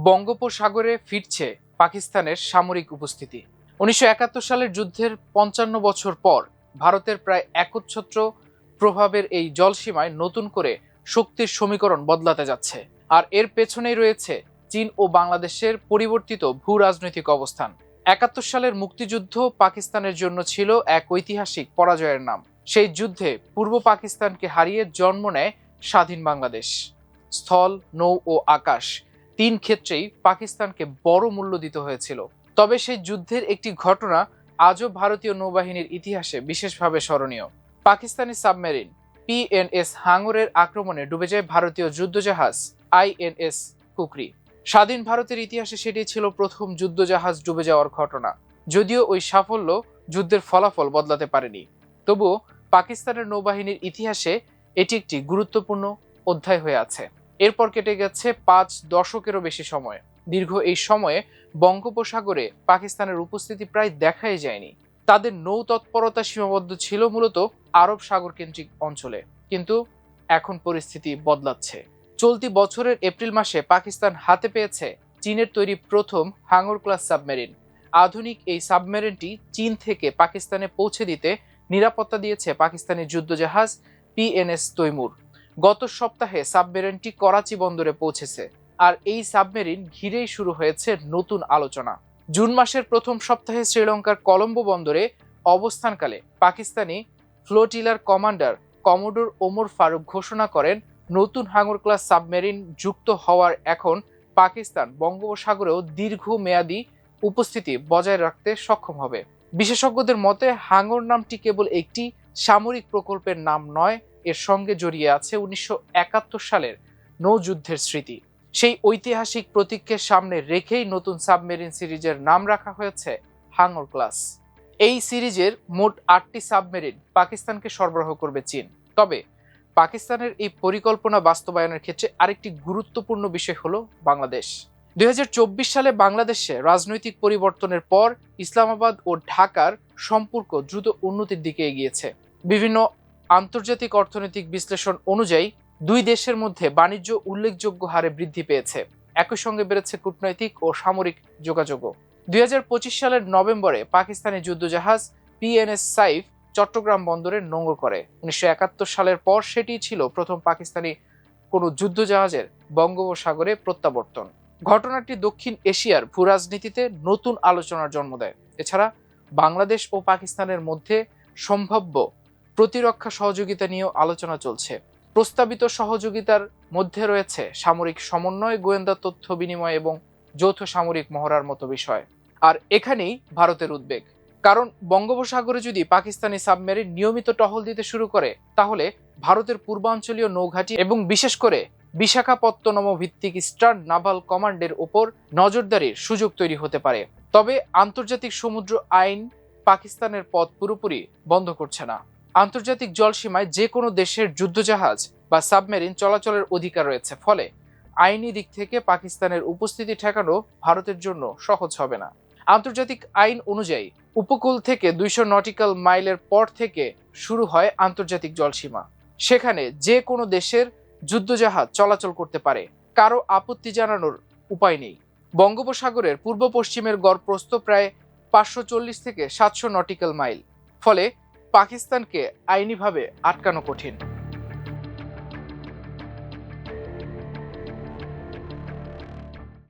বঙ্গোপসাগরে ফিরছে পাকিস্তানের সামরিক উপস্থিতি। ১৯৭১ সালের যুদ্ধের ৫৫ বছর পর ভারতের প্রায় একচ্ছত্র প্রভাবের এই জলসীমায় নতুন করে শক্তির সমীকরণ বদলাতে যাচ্ছে। আর এর পেছনেই রয়েছে চীন ও বাংলাদেশের পরিবর্তিত ভূ রাজনৈতিক অবস্থান। ৭১ সালের মুক্তিযুদ্ধ পাকিস্তানের জন্য ছিল এক ঐতিহাসিক পরাজয়ের নাম। সেই যুদ্ধে পূর্ব পাকিস্তানকে হারিয়ে জন্ম নেয় স্বাধীন বাংলাদেশ। স্থল, নৌ ও আকাশ তিন ক্ষেত্রেই পাকিস্তানকে বড় মূল্য দিতে হয়েছিল। তবে সেই যুদ্ধের একটি ঘটনা আজও ভারতীয় নৌবাহিনীর ইতিহাসে বিশেষভাবে স্মরণীয়। পাকিস্তানি সাবমেরিন PNS হাঙ্গরের আক্রমণে ডুবে যায় ভারতীয় যুদ্ধজাহাজ INS কুকরি। স্বাধীন ভারতের ইতিহাসে সেটি ছিল প্রথম যুদ্ধজাহাজ ডুবে যাওয়ার ঘটনা। যদিও ওই সাফল্য যুদ্ধের ফলাফল বদলাতে পারেনি, তবুও পাকিস্তানের নৌবাহিনীর ইতিহাসে এটি একটি গুরুত্বপূর্ণ অধ্যায় হয়ে আছে। এরপর কেটে গেছে ৫ দশকেরও বেশি সময়। দীর্ঘ এই সময়ে বঙ্গোপসাগরে পাকিস্তানের উপস্থিতি প্রায় দেখাই যায়নি। তাদের নৌ তৎপরতা সীমাবদ্ধ ছিল মূলত আরব সাগর কেন্দ্রিক অঞ্চলে। কিন্তু এখন পরিস্থিতি বদলাচ্ছে। চলতি বছরের এপ্রিল মাসে পাকিস্তান হাতে পেয়েছে চীনের তৈরি প্রথম হাঙ্গর ক্লাস সাবমেরিন। আধুনিক এই সাবমেরিনটি চীন থেকে পাকিস্তানে পৌঁছে দিতে নিরাপত্তা দিয়েছে পাকিস্তানি যুদ্ধজাহাজ PNS তৈমুর। গত সপ্তাহে সাবমেরিনটি করাচি বন্দরে পৌঁছেছে। আর এই সাবমেরিন ঘিরেই শুরু হয়েছে নতুন আলোচনা। জুন মাসের প্রথম সপ্তাহে শ্রীলঙ্কার কলম্বো বন্দরে অবস্থানকালে পাকিস্তানি ফ্লোটিলার কমান্ডার কমোডোর ওমর ফারুক ঘোষণা করেন, নতুন হাঙ্গর ক্লাস সাবমেরিন যুক্ত হওয়ার এখন পাকিস্তান বঙ্গোপসাগরেও দীর্ঘমেয়াদী উপস্থিতি বজায় রাখতে সক্ষম হবে। বিশেষজ্ঞদের মতে হাঙ্গর নামটি কেবল একটি সামরিক প্রকল্পের নাম নয়, এর সঙ্গে জড়িয়ে আছে ১৯৭১ সালের নৌযুদ্ধের স্মৃতি। সেই ঐতিহাসিক প্রতীককে সামনে রেখেই নতুন সাবমেরিন সিরিজের নাম রাখা হয়েছে হাঙ্গর ক্লাস। এই সিরিজের মোট ৮টি সাবমেরিন পাকিস্তানকে সরবরাহ করবে চীন। তবে পাকিস্তানের এই পরিকল্পনা বাস্তবায়নের ক্ষেত্রে আরেকটি গুরুত্বপূর্ণ বিষয় হলো বাংলাদেশ। ২০২৪ সালে বাংলাদেশে রাজনৈতিক পরিবর্তনের পর ইসলামাবাদ ও ঢাকার সম্পর্ক দ্রুত উন্নতির দিকে এগিয়েছে। বিভিন্ন আন্তর্জাতিক অর্থনৈতিক বিশ্লেষণ অনুযায়ী দুই দেশের মধ্যে বাণিজ্য উল্লেখযোগ্য হারে বৃদ্ধি পেয়েছে। একই সঙ্গে বেড়েছে কূটনৈতিক ও সামরিক যোগাযোগও। ২০২৫ সালের নভেম্বরে পাকিস্তানি যুদ্ধজাহাজ PNS সাইফ চট্টগ্রাম বন্দরে নোঙর করে। ১৯৭১ সালের পর সেটি ছিল প্রথম পাকিস্তানি কোনো যুদ্ধজাহাজের বঙ্গোপসাগরে প্রত্যাবর্তন। ঘটনাটি দক্ষিণ এশিয়ার ভূরাজনীতিতে নতুন আলোচনার জন্ম দেয়। এছাড়া বাংলাদেশ ও পাকিস্তানের মধ্যে সম্ভাব্য প্রতিরক্ষা সহযোগিতা নিয়েও আলোচনা চলছে। প্রস্তাবিত সহযোগিতার মধ্যে রয়েছে সামরিক সমন্বয়, গোয়েন্দা তথ্য বিনিময় এবং যৌথ সামরিক মহড়ার মতো বিষয়। আর এখানেই ভারতের উদ্বেগ, কারণ বঙ্গোপসাগরে যদি পাকিস্তানি সাবমেরিন নিয়মিত টহল দিতে শুরু করে, তাহলে ভারতের পূর্বাঞ্চলীয় নৌঘাঁটি এবং বিশেষ করে বিশাখাপত্তনম ভিত্তিক ইস্টার্ন নাভাল কমান্ডের ওপর নজরদারির সুযোগ তৈরি হতে পারে। তবে আন্তর্জাতিক সমুদ্র আইন পাকিস্তানের পথ পুরোপুরি বন্ধ করছে না। আন্তর্জাতিক জলসীমায় যে কোনো দেশের যুদ্ধজাহাজ বা সাবমেরিন চলাচলের অধিকার রয়েছে। ফলে আইনি দিক থেকে পাকিস্তানের উপস্থিতি ঠেকানো ভারতের জন্য সহজ হবে না। আন্তর্জাতিক আইন অনুযায়ী উপকূল থেকে ২০০ নটিক্যাল মাইলের পর থেকে শুরু হয় আন্তর্জাতিক জলসীমা। সেখানে যে কোনো দেশের যুদ্ধজাহাজ চলাচল করতে পারে, কারো আপত্তি জানানোর উপায় নেই। বঙ্গোপসাগরের পূর্ব পশ্চিমের গড় প্রস্থ প্রায় ৫৪০ থেকে ৭০০ নটিক্যাল মাইল। ফলে পাকিস্তানকে আইনিভাবে আটকানো কঠিন।